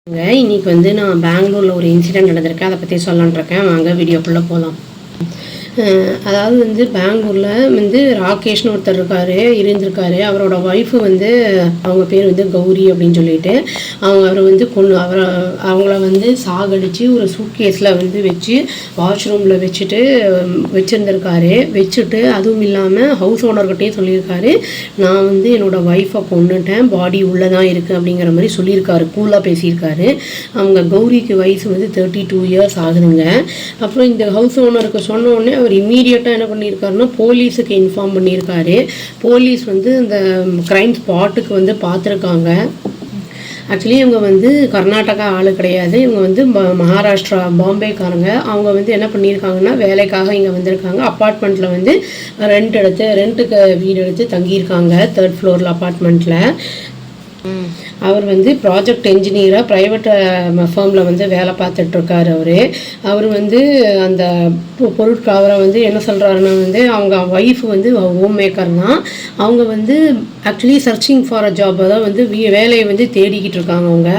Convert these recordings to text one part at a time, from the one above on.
இன்னைக்கு வந்து நான் பெங்களூரில் ஒரு இன்சிடெண்ட் நடந்திருக்கேன். அதை பற்றி சொல்லலான்னு இருக்கேன். வாங்க வீடியோக்குள்ளே போகலாம். அதாவது வந்து பெங்களூரில் வந்து ராகேஷ்னு ஒருத்தர் இருந்திருக்காரு. அவரோட ஒய்ஃபு வந்து அவங்க பேர் வந்து கௌரி அப்படின்னு சொல்லிட்டு அவர் வந்து அவங்கள வந்து சாகடித்து ஒரு சூட்கேஸில் வந்து வச்சு வாஷ்ரூமில் வச்சுருந்துருக்காரு. வச்சுட்டு அதுவும் இல்லாமல் ஹவுஸ் ஓனர்கிட்டையும் சொல்லியிருக்காரு, நான் வந்து என்னோடய ஒய்ஃபை கொண்டுட்டேன், பாடி உள்ளே தான் இருக்குது அப்படிங்கிற மாதிரி சொல்லியிருக்காரு. கூலாக பேசியிருக்காரு. அவங்க கௌரிக்கு வயசு வந்து 32 இயர்ஸ் ஆகுதுங்க. அப்புறம் இந்த ஹவுஸ் ஓனருக்கு சொன்ன உடனே அவர் இம்மீடியட்டாக என்ன பண்ணியிருக்காருன்னா போலீஸுக்கு இன்ஃபார்ம் பண்ணியிருக்காரு. போலீஸ் வந்து இந்த க்ரைம் ஸ்பாட்டுக்கு வந்து பார்த்துருக்காங்க. ஆக்சுவலி இவங்க வந்து கர்நாடகா ஆளு கிடையாது. இவங்க வந்து மகாராஷ்டிரா பாம்பேக்காரங்க. அவங்க வந்து என்ன பண்ணியிருக்காங்கன்னா வேலைக்காக இங்கே வந்திருக்காங்க. அப்பார்ட்மெண்ட்டில் வந்து ரெண்ட்டுக்கு வீடு எடுத்து தங்கியிருக்காங்க 3rd ஃப்ளோரில் அப்பார்ட்மெண்ட்டில். அவர் வந்து ப்ராஜெக்ட் என்ஜினியராக ப்ரைவேட் ஃபர்மில் வந்து வேலை பார்த்துட்ருக்காரு. அவர் வந்து அந்த அவரை வந்து என்ன சொல்கிறாருன்னா வந்து அவங்க ஒய்ஃப் வந்து ஹோம் மேக்கர் தான். அவங்க வந்து actually searching for a job, அதாவது வந்து வேலையை வந்து தேடிக்கிட்டு இருக்காங்க. அவங்க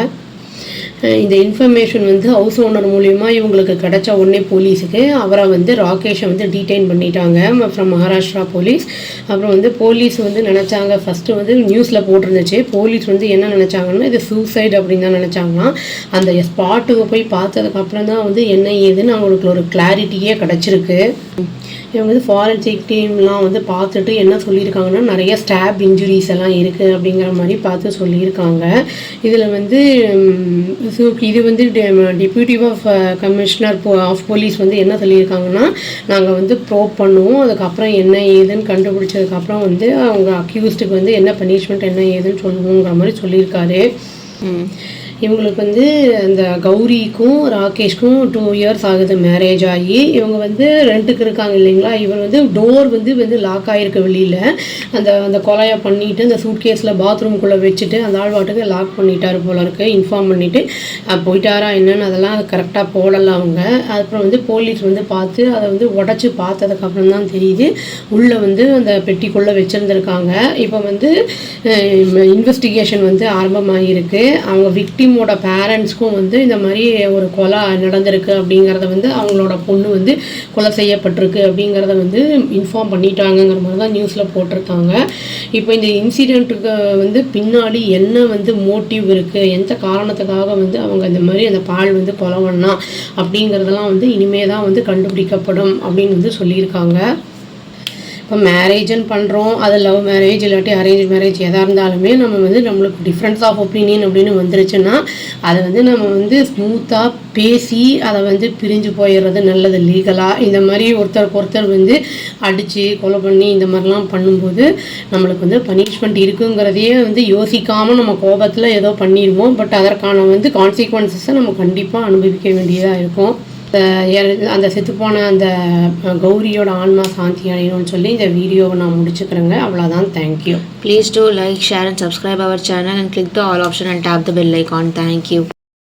இந்த இன்ஃபர்மேஷன் வந்து ஹவுஸ் ஓனர் மூலிமா இவங்களுக்கு கிடைச்ச உடனே போலீஸுக்கு அவரை வந்து ராகேஷை வந்து டீடைன் பண்ணிட்டாங்க ஃப்ரம் மகாராஷ்டிரா போலீஸ். அப்புறம் வந்து போலீஸ் வந்து நினச்சாங்க, ஃபஸ்ட்டு வந்து நியூஸில் போட்டிருந்துச்சு. போலீஸ் வந்து என்ன நினச்சாங்கன்னா இது சூசைட் அப்படின்னு தான் நினச்சாங்கன்னா. அந்த ஸ்பாட்டுக்கு போய் பார்த்ததுக்கப்புறம் தான் வந்து என்ன ஏதுன்னு அவங்களுக்கு ஒரு கிளாரிட்டியே கிடச்சிருக்கு. இவங்க வந்து ஃபாரன்சிக் டீம்லாம் வந்து பார்த்துட்டு என்ன சொல்லியிருக்காங்கன்னா நிறைய ஸ்டாப் இன்ஜுரிஸ் எல்லாம் இருக்குது அப்படிங்கிற மாதிரி பார்த்து சொல்லியிருக்காங்க. இதில் வந்து இது வந்து டெப்யூட்டி கமிஷனர் ஆஃப் போலீஸ் வந்து என்ன சொல்லியிருக்காங்கன்னா, நாங்கள் வந்து ப்ரோப் பண்ணுவோம், அதுக்கப்புறம் என்ன ஏதுன்னு கண்டுபிடிச்சதுக்கப்புறம் வந்து அவங்க அக்யூஸ்டுக்கு வந்து என்ன பனிஷ்மெண்ட் என்ன ஏதுன்னு சொல்லுவோங்கிற மாதிரி சொல்லியிருக்காரு. இவங்களுக்கு வந்து அந்த கௌரிக்கும் ராகேஷ்க்கும் 2 இயர்ஸ் ஆகுது மேரேஜ் ஆகி. இவங்க வந்து ரெண்ட்டுக்கு இருக்காங்க இல்லைங்களா. இவர் வந்து டோர் வந்து லாக் ஆகிருக்கு வெளியில். அந்த கொலையை பண்ணிவிட்டு அந்த சூட்கேஸில் பாத்ரூம்குள்ளே வச்சுட்டு அந்த ஆழ்வாட்டுக்கு லாக் பண்ணிட்டார் போல இருக்கு. இன்ஃபார்ம் பண்ணிவிட்டு போயிட்டாரா என்னன்னு அதெல்லாம் கரெக்டாக போடலை அவங்க. அப்புறம் வந்து போலீஸ் வந்து பார்த்து அதை வந்து உடச்சி பார்த்ததுக்கப்புறம் தான் தெரியுது உள்ளே வந்து அந்த பெட்டிக்குள்ளே வச்சுருந்துருக்காங்க. இப்போ வந்து இன்வெஸ்டிகேஷன் வந்து ஆரம்பமாகிருக்கு. அவங்க விக்டிமோட பேரண்ட்ஸ்க்கும் வந்து இந்த மாதிரி ஒரு கொலை நடந்திருக்கு அப்படிங்கிறத வந்து அவங்களோட பொண்ணு வந்து கொலை செய்யப்பட்டிருக்கு அப்படிங்கிறத வந்து இன்ஃபார்ம் பண்ணிட்டாங்கங்கிற மாதிரி தான் நியூஸில் போட்டிருக்காங்க. இப்போ இந்த இன்சிடெண்ட்டுக்கு வந்து பின்னாடி என்ன வந்து மோட்டிவ் இருக்குது, எந்த காரணத்துக்காக வந்து அவங்க இந்த மாதிரி அந்த பால் வந்து கொலை பண்ணா அப்படிங்கிறதெல்லாம் வந்து இனிமே தான் வந்து கண்டுபிடிக்கப்படும் அப்படின்னு வந்து சொல்லியிருக்காங்க. இப்போ மேரேஜுன்னு பண்ணுறோம், அது லவ் மேரேஜ் இல்லாட்டி அரேஞ்ச் மேரேஜ் எதாக இருந்தாலுமே நம்ம வந்து நம்மளுக்கு டிஃப்ரென்ஸ் ஆஃப் ஒப்பீனியன் அப்படின்னு வந்துருச்சுன்னா அதை வந்து நம்ம வந்து ஸ்மூத்தாக பேசி அதை வந்து பிரிஞ்சு போயிடுறது நல்லது. லீகலாக இந்த மாதிரி ஒருத்தருக்கு ஒருத்தர் வந்து அடித்து கொலை பண்ணி இந்த மாதிரிலாம் பண்ணும்போது நம்மளுக்கு வந்து பனிஷ்மெண்ட் இருக்குங்கிறதையே வந்து யோசிக்காமல் நம்ம கோபத்தில் ஏதோ பண்ணிடுவோம். பட் அதற்கான வந்து கான்சிக்வன்சஸை நம்ம கண்டிப்பாக அனுபவிக்க வேண்டியதாக இருக்கும். அந்த செத்துப்போன அந்த கௌரியோட ஆன்மா சாந்தி அடையணும்னு சொல்லி இந்த வீடியோவை நான் முடிச்சுக்கிறேங்க. அவ்வளோதான். Thank you. Please do like, share and subscribe our channel and click the all option and tap the bell icon. Thank you.